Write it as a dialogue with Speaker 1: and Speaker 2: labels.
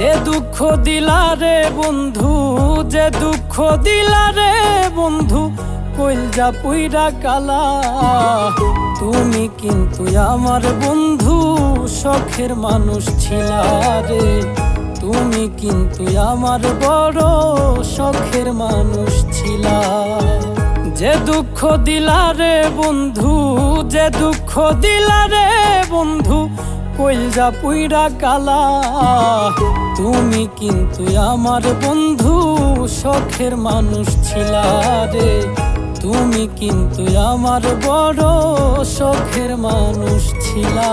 Speaker 1: যে দুঃখ দিলা রে বন্ধু, যে দুঃখ দিলা রে বন্ধু, কইলজা পুইরা কালা। তুমি কিন্তু আমার বন্ধু শখের মানুষ ছিলা রে, তুমি কিন্তু আমার বড় শখের মানুষ ছিলা। যে দুঃখ দিলা রে বন্ধু, যে দুঃখ দিলা রে বন্ধু, কইলজা পুইরা কালা। তুমি কিন্তু আমার বন্ধু শখের মানুষ ছিলা রে, তুমি কিন্তু আমার বড় শখের মানুষ ছিলা।